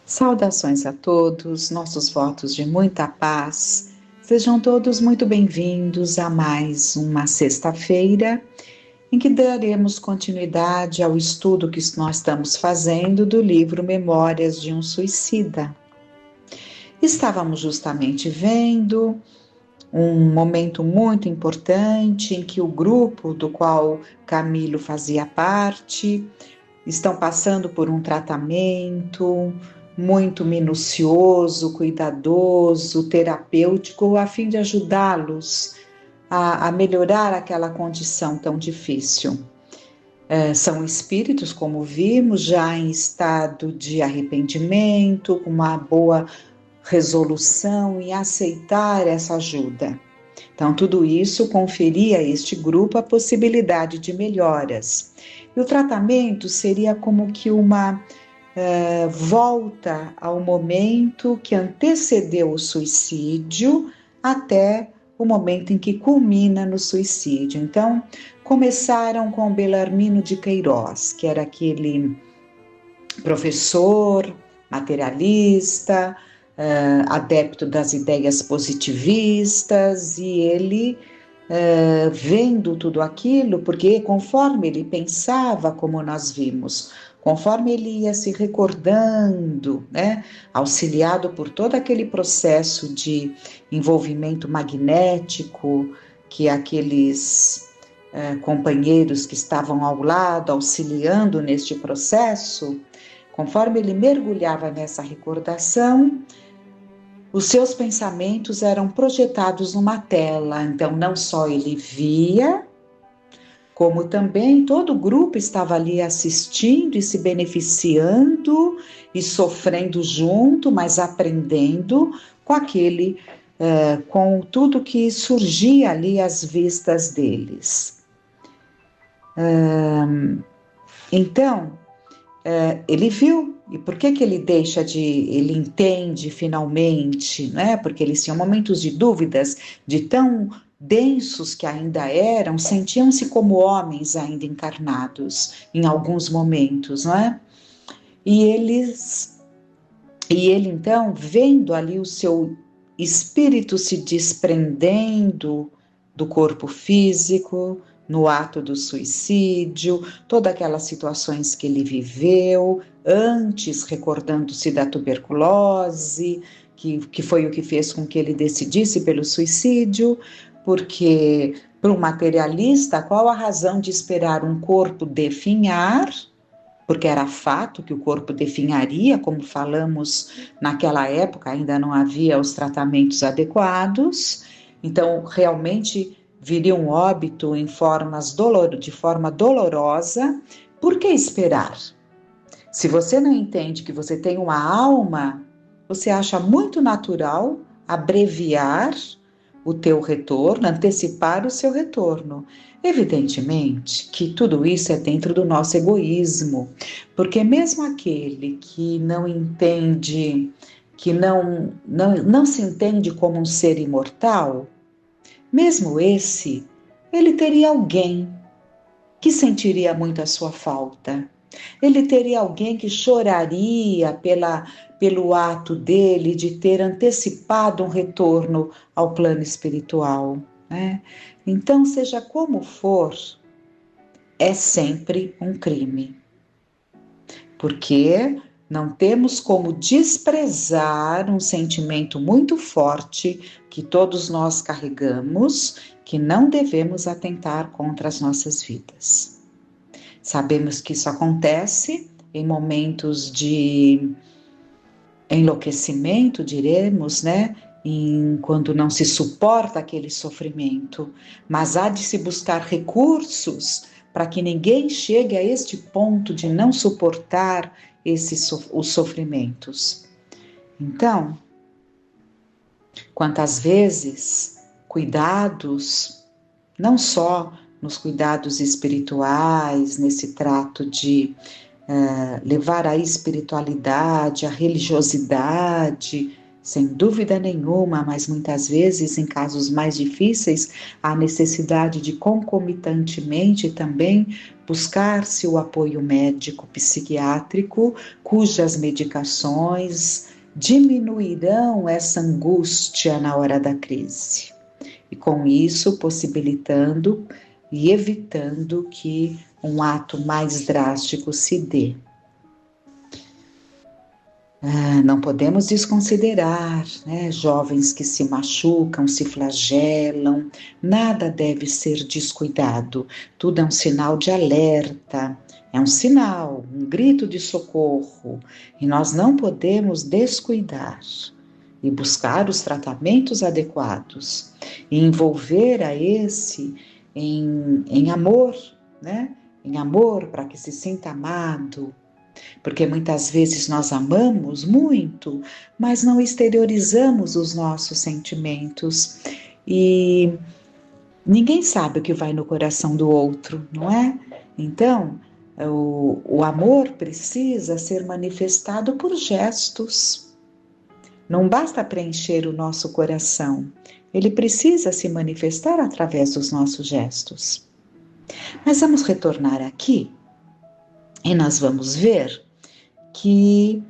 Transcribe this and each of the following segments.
Saudações a todos, nossos votos de muita paz. Sejam todos muito bem-vindos a mais uma sexta-feira em que daremos continuidade ao estudo que nós estamos fazendo do livro Memórias de um Suicida. Estávamos justamente vendo um momento muito importante em que o grupo do qual Camilo fazia parte estão passando por um tratamento muito minucioso, cuidadoso, terapêutico, a fim de ajudá-los a melhorar aquela condição tão difícil. São espíritos, como vimos, já em estado de arrependimento, com uma boa resolução em aceitar essa ajuda. Então, tudo isso conferia a este grupo a possibilidade de melhoras. E o tratamento seria como que uma volta ao momento que antecedeu o suicídio até o momento em que culmina no suicídio. Então, começaram com Belarmino de Queiroz, que era aquele professor materialista, adepto das ideias positivistas, e ele vendo tudo aquilo, porque conforme ele pensava, como nós vimos, conforme ele ia se recordando, auxiliado por todo aquele processo de envolvimento magnético que aqueles companheiros que estavam ao lado, auxiliando neste processo, conforme ele mergulhava nessa recordação, os seus pensamentos eram projetados numa tela. Então, não só ele via, como também todo o grupo estava ali assistindo e se beneficiando e sofrendo junto, mas aprendendo com tudo que surgia ali às vistas deles. Então, ele viu. E por que ele ele entende finalmente, Porque eles tinham momentos de dúvidas, de tão densos que ainda eram, sentiam-se como homens ainda encarnados, em alguns momentos, E ele então, vendo ali o seu espírito se desprendendo do corpo físico, no ato do suicídio, todas aquelas situações que ele viveu, antes recordando-se da tuberculose, que foi o que fez com que ele decidisse pelo suicídio, porque para um materialista, qual a razão de esperar um corpo definhar? Porque era fato que o corpo definharia, como falamos naquela época, ainda não havia os tratamentos adequados, então realmente viria um óbito de forma dolorosa. Por que esperar? Se você não entende que você tem uma alma, você acha muito natural abreviar o teu retorno, antecipar o seu retorno. Evidentemente que tudo isso é dentro do nosso egoísmo, porque mesmo aquele que não entende, que não se entende como um ser imortal, mesmo esse, ele teria alguém que sentiria muito a sua falta. Ele teria alguém que choraria pelo ato dele de ter antecipado um retorno ao plano espiritual. Então, seja como for, é sempre um crime. Porque não temos como desprezar um sentimento muito forte que todos nós carregamos, que não devemos atentar contra as nossas vidas. Sabemos que isso acontece em momentos de enlouquecimento, diremos, quando não se suporta aquele sofrimento, mas há de se buscar recursos para que ninguém chegue a este ponto de não suportar os sofrimentos. Então, quantas vezes cuidados, não só nos cuidados espirituais, nesse trato de levar a espiritualidade, a religiosidade, sem dúvida nenhuma, mas muitas vezes, em casos mais difíceis, há necessidade de concomitantemente também buscar-se o apoio médico psiquiátrico, cujas medicações diminuirão essa angústia na hora da crise. E com isso, possibilitando e evitando que um ato mais drástico se dê. Não podemos desconsiderar, né, jovens que se machucam, se flagelam, nada deve ser descuidado, tudo é um sinal de alerta, é um sinal, um grito de socorro, e nós não podemos descuidar e buscar os tratamentos adequados, e envolver a esse em amor, né, em amor para que se sinta amado, porque muitas vezes nós amamos muito, mas não exteriorizamos os nossos sentimentos e ninguém sabe o que vai no coração do outro, não é? Então, o amor precisa ser manifestado por gestos. Não basta preencher o nosso coração, ele precisa se manifestar através dos nossos gestos. Mas vamos retornar aqui e nós vamos ver que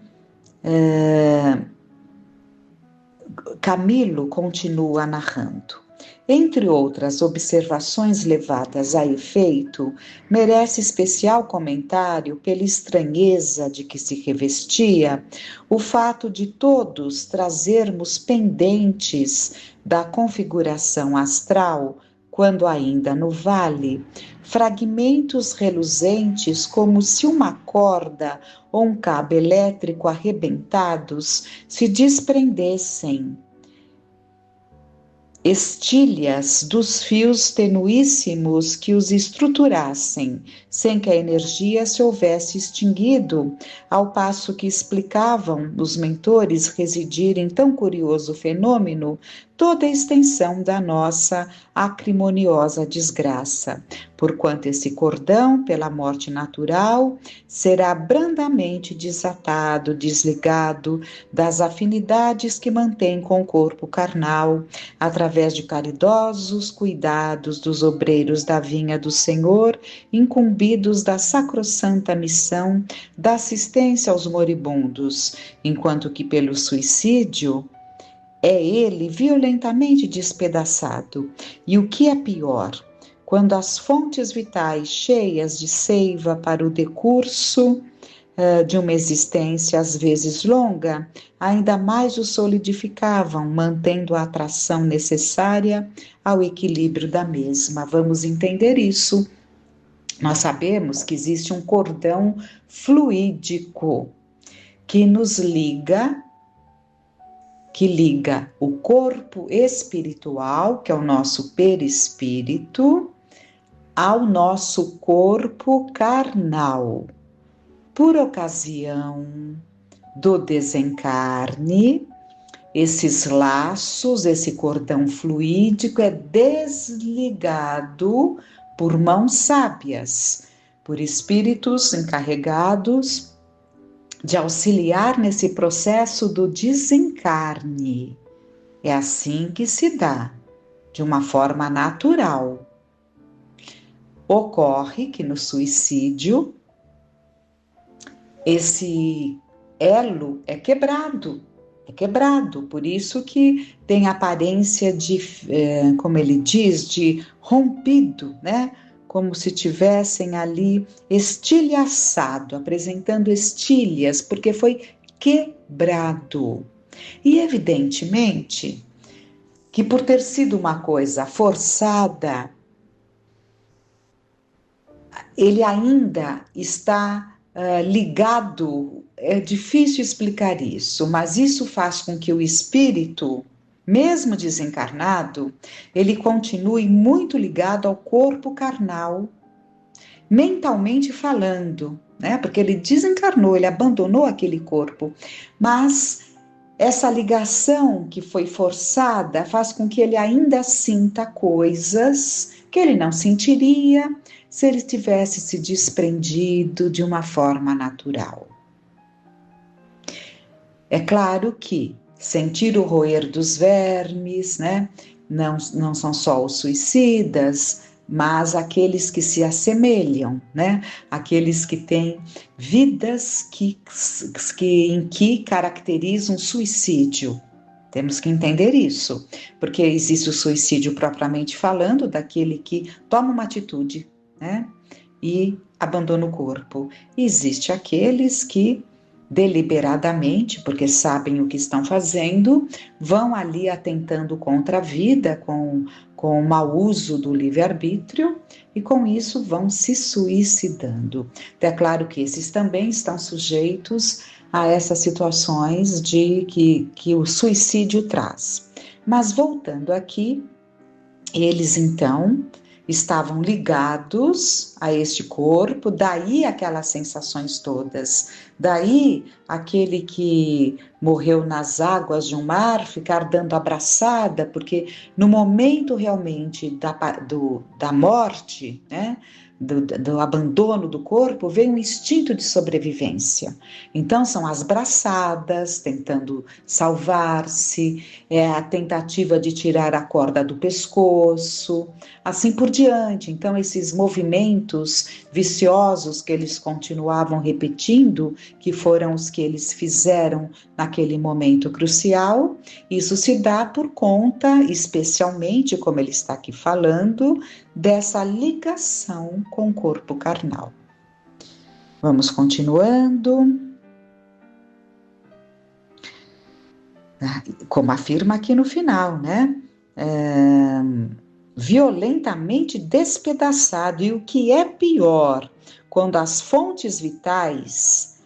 Camilo continua narrando. Entre outras observações levadas a efeito, merece especial comentário pela estranheza de que se revestia o fato de todos trazermos pendentes da configuração astral, quando ainda no vale, fragmentos reluzentes como se uma corda ou um cabo elétrico arrebentados se desprendessem, estilhas dos fios tenuíssimos que os estruturassem, sem que a energia se houvesse extinguido, ao passo que explicavam os mentores residir em tão curioso fenômeno toda a extensão da nossa acrimoniosa desgraça, porquanto esse cordão, pela morte natural, será brandamente desatado, desligado das afinidades que mantém com o corpo carnal, através de caridosos cuidados dos obreiros da vinha do Senhor, incumbidos da sacrossanta missão da assistência aos moribundos, enquanto que pelo suicídio é ele violentamente despedaçado. E o que é pior, quando as fontes vitais cheias de seiva para o decurso de uma existência às vezes longa, ainda mais o solidificavam, mantendo a atração necessária ao equilíbrio da mesma. Vamos entender isso. Nós sabemos que existe um cordão fluídico que nos liga, que liga o corpo espiritual, que é o nosso perispírito, ao nosso corpo carnal. Por ocasião do desencarne, esses laços, esse cordão fluídico é desligado por mãos sábias, por espíritos encarregados de auxiliar nesse processo do desencarne. É assim que se dá, de uma forma natural. Ocorre que no suicídio, esse elo é quebrado, por isso que tem aparência de, como ele diz, de rompido, né? Como se tivessem ali estilhaçado, apresentando estilhas, porque foi quebrado. E evidentemente que por ter sido uma coisa forçada, ele ainda está ligado, é difícil explicar isso, mas isso faz com que o espírito, mesmo desencarnado, ele continue muito ligado ao corpo carnal, mentalmente falando, né? Porque ele desencarnou, ele abandonou aquele corpo, mas essa ligação que foi forçada faz com que ele ainda sinta coisas que ele não sentiria se ele tivesse se desprendido de uma forma natural. É claro que sentir o roer dos vermes, né? Não são só os suicidas, mas aqueles que se assemelham, né? Aqueles que têm vidas em que caracterizam suicídio. Temos que entender isso, porque existe o suicídio propriamente falando, daquele que toma uma atitude, né? E abandona o corpo. E existe aqueles que deliberadamente, porque sabem o que estão fazendo, vão ali atentando contra a vida com o mau uso do livre-arbítrio e com isso vão se suicidando. É claro que esses também estão sujeitos a essas situações que o suicídio traz. Mas voltando aqui, eles então estavam ligados a este corpo, daí aquelas sensações todas, daí aquele que morreu nas águas de um mar ficar dando abraçada, porque no momento realmente da morte, né, do abandono do corpo, vem um instinto de sobrevivência. Então são as braçadas, tentando salvar-se, a tentativa de tirar a corda do pescoço, assim por diante. Então esses movimentos viciosos que eles continuavam repetindo, que foram os que eles fizeram naquele momento crucial, isso se dá por conta, especialmente, como ele está aqui falando, dessa ligação com o corpo carnal. Vamos continuando. Como afirma aqui no final, né? Violentamente despedaçado, e o que é pior, quando as fontes vitais,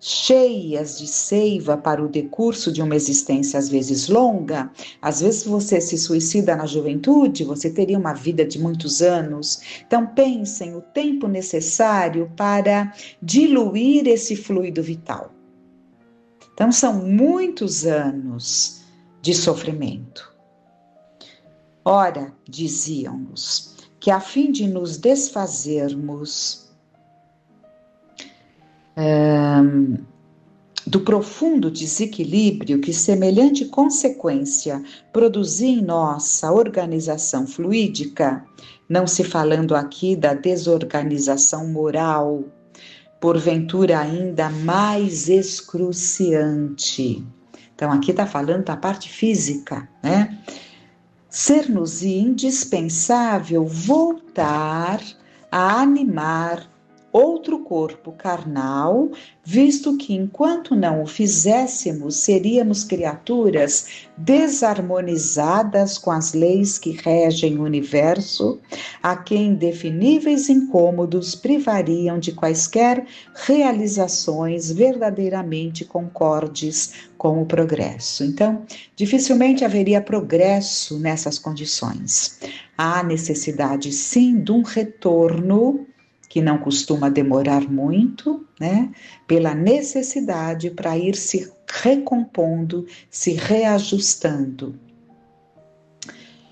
cheias de seiva para o decurso de uma existência às vezes longa, às vezes você se suicida na juventude, você teria uma vida de muitos anos, então pensem o tempo necessário para diluir esse fluido vital. Então são muitos anos de sofrimento. Ora, diziam-nos, que a fim de nos desfazermos do profundo desequilíbrio que semelhante consequência produzia em nossa organização fluídica, não se falando aqui da desorganização moral, porventura ainda mais excruciante. Então aqui está falando da parte física, né? Ser-nos indispensável voltar a animar outro corpo carnal, visto que enquanto não o fizéssemos, seríamos criaturas desarmonizadas com as leis que regem o universo, a quem indefiníveis incômodos privariam de quaisquer realizações verdadeiramente concordes com o progresso. Então, dificilmente haveria progresso nessas condições. Há necessidade, sim, de um retorno que não costuma demorar muito, né? Pela necessidade para ir se recompondo, se reajustando.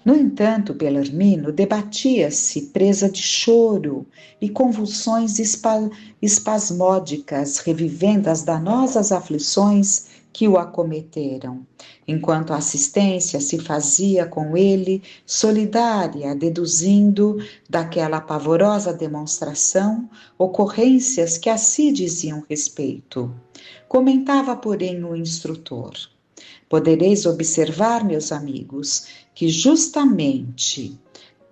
No entanto, Bellarmino debatia-se presa de choro e convulsões espasmódicas, revivendo as danosas aflições que o acometeram, enquanto a assistência se fazia com ele solidária, deduzindo daquela pavorosa demonstração ocorrências que a si diziam respeito. Comentava, porém, o instrutor: podereis observar, meus amigos, que justamente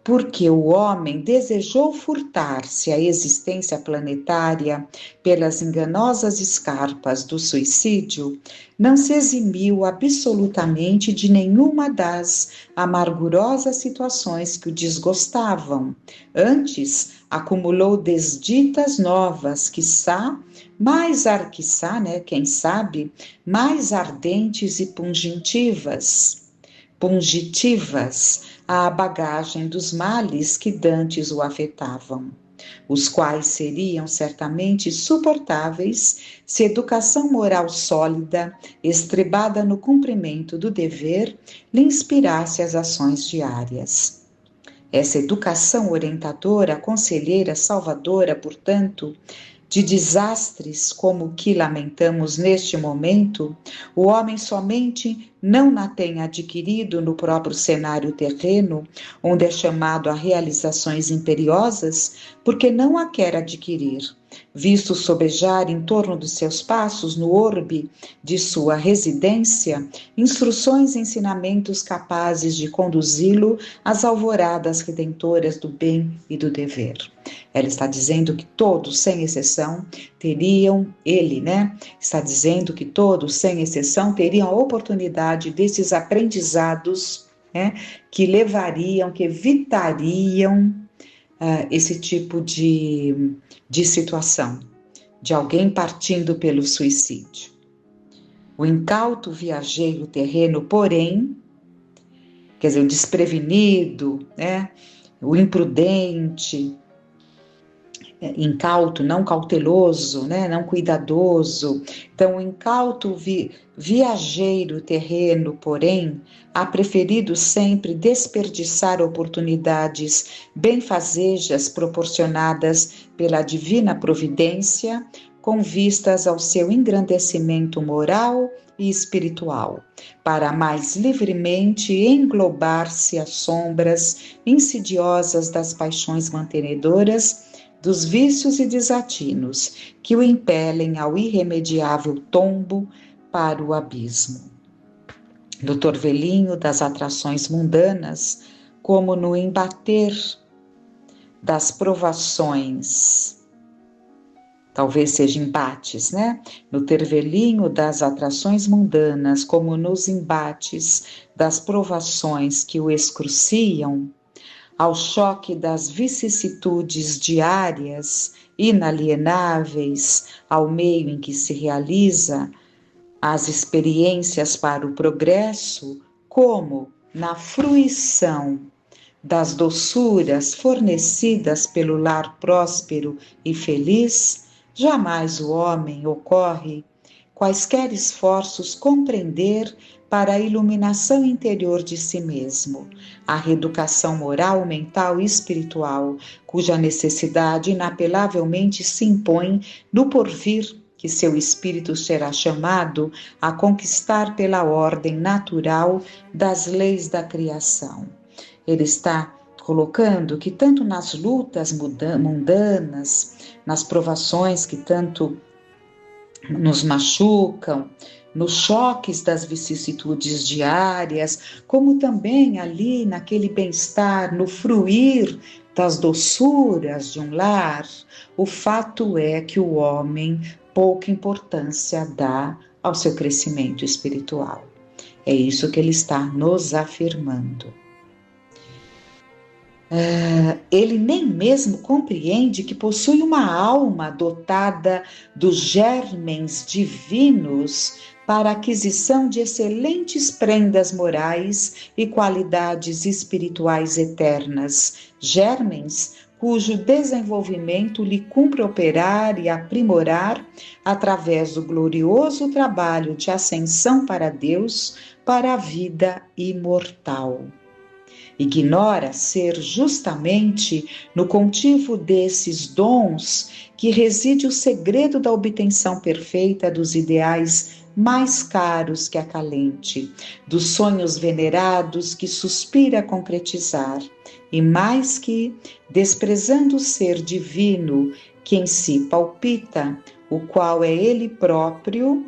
porque o homem desejou furtar-se à existência planetária pelas enganosas escarpas do suicídio, não se eximiu absolutamente de nenhuma das amargurosas situações que o desgostavam. Antes, acumulou desditas novas, quiçá, quem sabe, mais ardentes e pungitivas à bagagem dos males que dantes o afetavam, os quais seriam certamente suportáveis se educação moral sólida, estribada no cumprimento do dever, lhe inspirasse as ações diárias. Essa educação orientadora, conselheira, salvadora, portanto, de desastres como o que lamentamos neste momento, o homem somente não a tem adquirido no próprio cenário terreno, onde é chamado a realizações imperiosas, porque não a quer adquirir, visto sobejar em torno dos seus passos no orbe de sua residência, instruções e ensinamentos capazes de conduzi-lo às alvoradas redentoras do bem e do dever. Ela está dizendo que todos, sem exceção, está dizendo que todos, sem exceção, teriam a oportunidade desses aprendizados, que levariam, que evitariam esse tipo de situação, de alguém partindo pelo suicídio. O incauto viajeiro terreno, porém, quer dizer, o desprevenido, o imprudente, incauto, não cauteloso, não cuidadoso. Então, o incauto viajeiro terreno, porém, há preferido sempre desperdiçar oportunidades benfazejas proporcionadas pela divina providência, com vistas ao seu engrandecimento moral e espiritual, para mais livremente englobar-se às sombras insidiosas das paixões mantenedoras, dos vícios e desatinos que o impelem ao irremediável tombo para o abismo. No torvelinho das atrações mundanas, como no embater das provações, talvez seja embates, no torvelinho das atrações mundanas, como nos embates das provações que o excruciam, ao choque das vicissitudes diárias, inalienáveis, ao meio em que se realiza as experiências para o progresso, como na fruição das doçuras fornecidas pelo lar próspero e feliz, jamais o homem ocorre quaisquer esforços compreender para a iluminação interior de si mesmo, a reeducação moral, mental e espiritual, cuja necessidade inapelavelmente se impõe no porvir que seu espírito será chamado a conquistar pela ordem natural das leis da criação. Ele está colocando que tanto nas lutas mundanas, nas provações que tanto nos machucam, nos choques das vicissitudes diárias, como também ali naquele bem-estar, no fruir das doçuras de um lar, o fato é que o homem pouca importância dá ao seu crescimento espiritual. É isso que ele está nos afirmando. Ele nem mesmo compreende que possui uma alma dotada dos germens divinos para a aquisição de excelentes prendas morais e qualidades espirituais eternas, germens cujo desenvolvimento lhe cumpre operar e aprimorar através do glorioso trabalho de ascensão para Deus, para a vida imortal. Ignora ser justamente no contínuo desses dons que reside o segredo da obtenção perfeita dos ideais mais caros que acalente, dos sonhos venerados que suspira a concretizar, e mais que, desprezando o ser divino que em si palpita, o qual é ele próprio,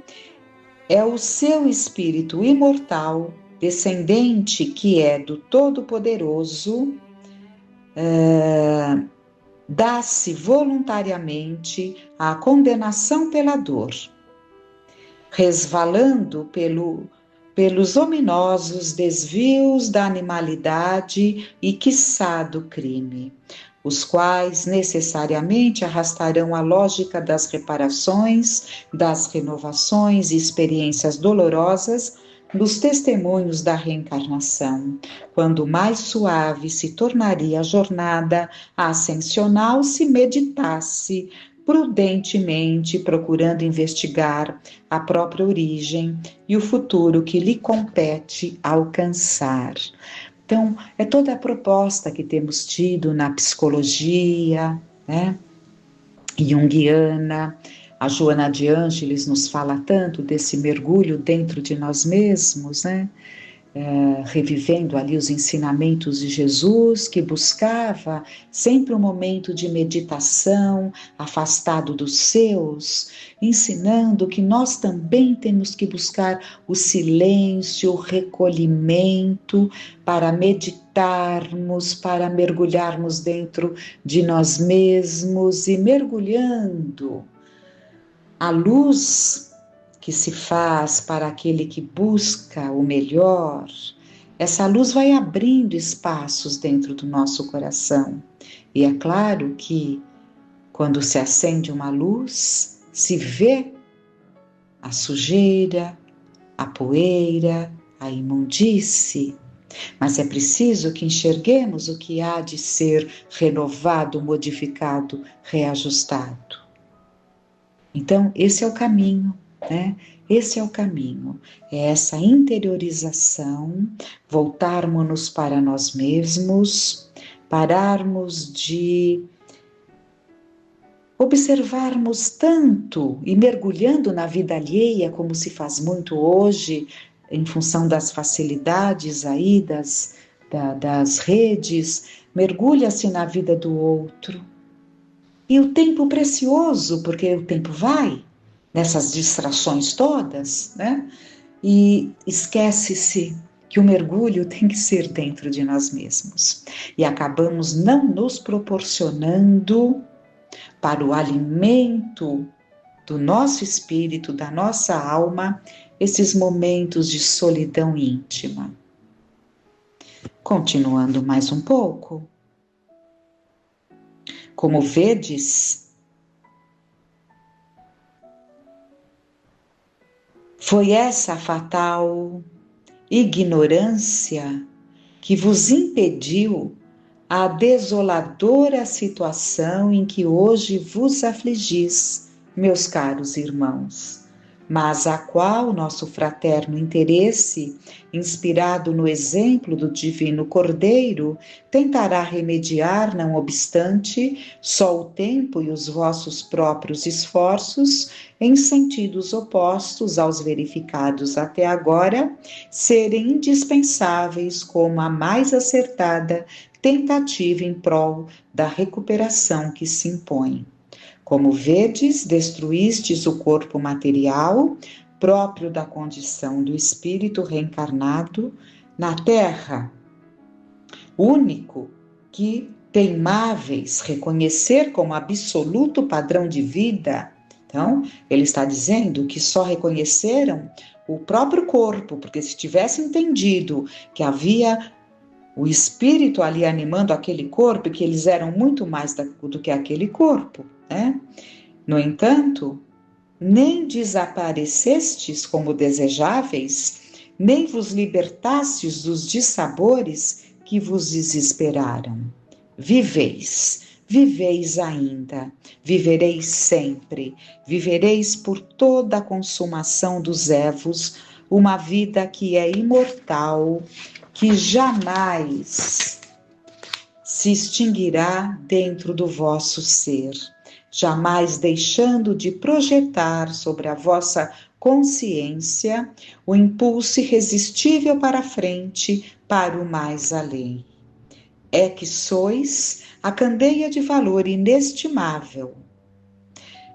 é o seu espírito imortal, descendente que é do Todo-Poderoso, dá-se voluntariamente à condenação pela dor, resvalando pelos ominosos desvios da animalidade e, quiçá, do crime, os quais necessariamente arrastarão a lógica das reparações, das renovações e experiências dolorosas nos testemunhos da reencarnação, quando mais suave se tornaria a jornada ascensional se meditasse prudentemente, procurando investigar a própria origem e o futuro que lhe compete alcançar. Então, é toda a proposta que temos tido na psicologia, junguiana. A Joana de Ângeles nos fala tanto desse mergulho dentro de nós mesmos, né? Revivendo ali os ensinamentos de Jesus, que buscava sempre um momento de meditação, afastado dos seus, ensinando que nós também temos que buscar o silêncio, o recolhimento, para meditarmos, para mergulharmos dentro de nós mesmos e mergulhando a luz que se faz para aquele que busca o melhor, essa luz vai abrindo espaços dentro do nosso coração. E é claro que quando se acende uma luz, se vê a sujeira, a poeira, a imundície. Mas é preciso que enxerguemos o que há de ser renovado, modificado, reajustado. Então, esse é o caminho. Esse é o caminho, é essa interiorização, voltarmos-nos para nós mesmos, pararmos de observarmos tanto e mergulhando na vida alheia, como se faz muito hoje, em função das facilidades aí, das redes, mergulha-se na vida do outro. E o tempo precioso, porque o tempo vai, nessas distrações todas, né? E esquece-se que o mergulho tem que ser dentro de nós mesmos. E acabamos não nos proporcionando para o alimento do nosso espírito, da nossa alma, esses momentos de solidão íntima. Continuando mais um pouco. Como vedes, foi essa a fatal ignorância que vos impediu a desoladora situação em que hoje vos afligis, meus caros irmãos, mas a qual nosso fraterno interesse, inspirado no exemplo do Divino Cordeiro, tentará remediar, não obstante, só o tempo e os vossos próprios esforços, em sentidos opostos aos verificados até agora, serem indispensáveis como a mais acertada tentativa em prol da recuperação que se impõe. Como vedes, destruístes o corpo material, próprio da condição do espírito reencarnado na terra, único que teimáveis reconhecer como absoluto padrão de vida. Então, ele está dizendo que só reconheceram o próprio corpo, porque se tivesse entendido que havia o espírito ali animando aquele corpo, que eles eram muito mais do que aquele corpo, né? No entanto, nem desaparecestes como desejáveis, nem vos libertastes dos dissabores que vos desesperaram. Viveis, viveis ainda, vivereis sempre, vivereis por toda a consumação dos evos, uma vida que é imortal, que jamais se extinguirá dentro do vosso ser, jamais deixando de projetar sobre a vossa consciência o impulso irresistível para a frente, para o mais além. É que sois a candeia de valor inestimável,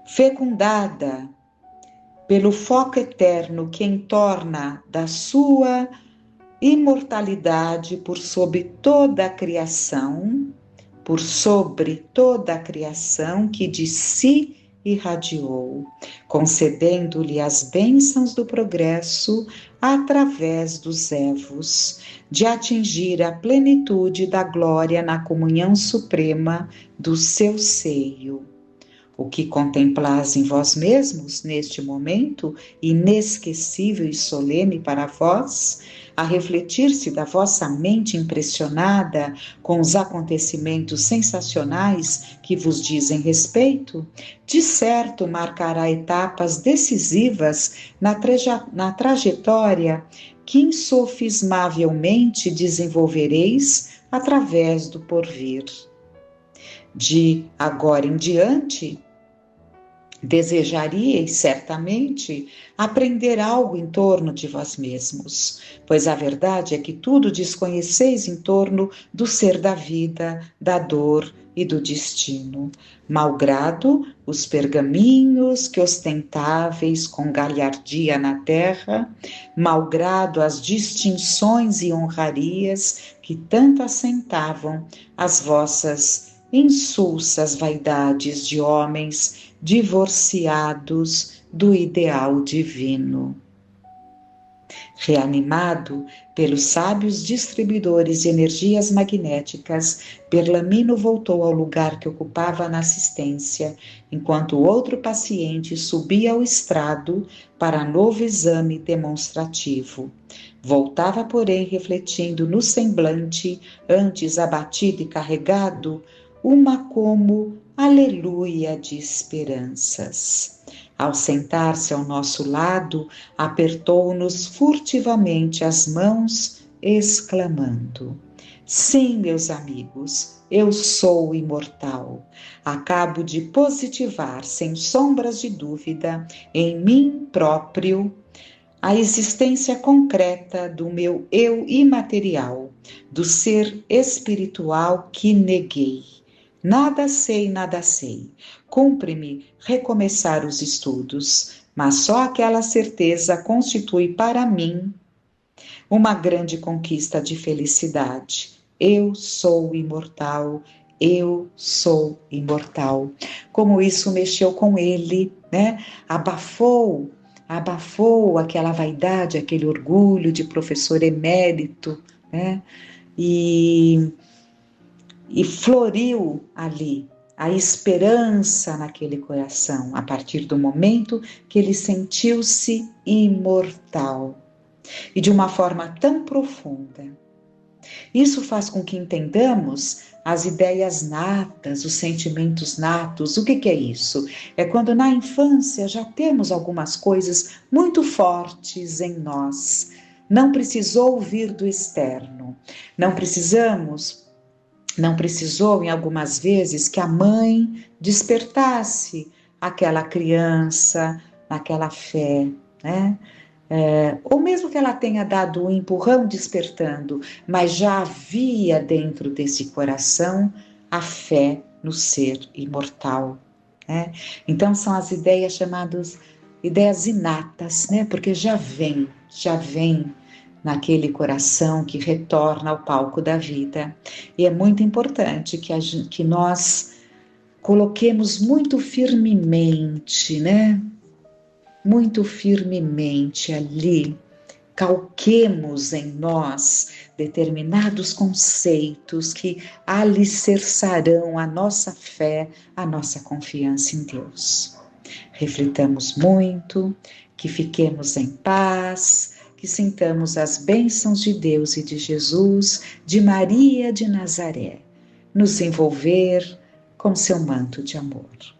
fecundada pelo foco eterno que entorna da sua imortalidade por sobre toda a criação, que de si irradiou, concedendo-lhe as bênçãos do progresso através dos evos, de atingir a plenitude da glória na comunhão suprema do seu seio. O que contemplais em vós mesmos neste momento inesquecível e solene para vós, a refletir-se da vossa mente impressionada com os acontecimentos sensacionais que vos dizem respeito, de certo marcará etapas decisivas na trajetória que insofismavelmente desenvolvereis através do porvir. De agora em diante, Desejaríeis certamente aprender algo em torno de vós mesmos, pois a verdade é que tudo desconheceis em torno do ser da vida, da dor e do destino. Malgrado os pergaminhos que ostentáveis com galhardia na terra, malgrado as distinções e honrarias que tanto assentavam as vossas insulsas vaidades de homens divorciados do ideal divino. Reanimado pelos sábios distribuidores de energias magnéticas, Berlamino voltou ao lugar que ocupava na assistência, enquanto o outro paciente subia ao estrado para novo exame demonstrativo. Voltava, porém, refletindo no semblante, antes abatido e carregado, uma como aleluia de esperanças. Ao sentar-se ao nosso lado, apertou-nos furtivamente as mãos, exclamando: sim, meus amigos, eu sou imortal. Acabo de positivar, sem sombras de dúvida, em mim próprio, a existência concreta do meu eu imaterial, do ser espiritual que neguei. Nada sei, nada sei. Cumpre-me recomeçar os estudos, mas só aquela certeza constitui para mim uma grande conquista de felicidade. Eu sou imortal, eu sou imortal. Como isso mexeu com ele, né? Abafou aquela vaidade, aquele orgulho de professor emérito, né? E floriu ali a esperança naquele coração, a partir do momento que ele sentiu-se imortal, e de uma forma tão profunda. Isso faz com que entendamos as ideias natas, os sentimentos natos. O que é isso? É quando na infância já temos algumas coisas muito fortes em nós. Não precisou vir do externo, não precisou, em algumas vezes, que a mãe despertasse aquela criança naquela fé, né? Ou mesmo que ela tenha dado um empurrão despertando, mas já havia dentro desse coração a fé no ser imortal, né? Então são as ideias chamadas ideias inatas, né? Porque já vem naquele coração que retorna ao palco da vida. E é muito importante que nós coloquemos muito firmemente, né? Muito firmemente ali, calquemos em nós determinados conceitos que alicerçarão a nossa fé, a nossa confiança em Deus. Reflitamos muito, que fiquemos em paz, que sintamos as bênçãos de Deus e de Jesus, de Maria de Nazaré, nos envolver com seu manto de amor.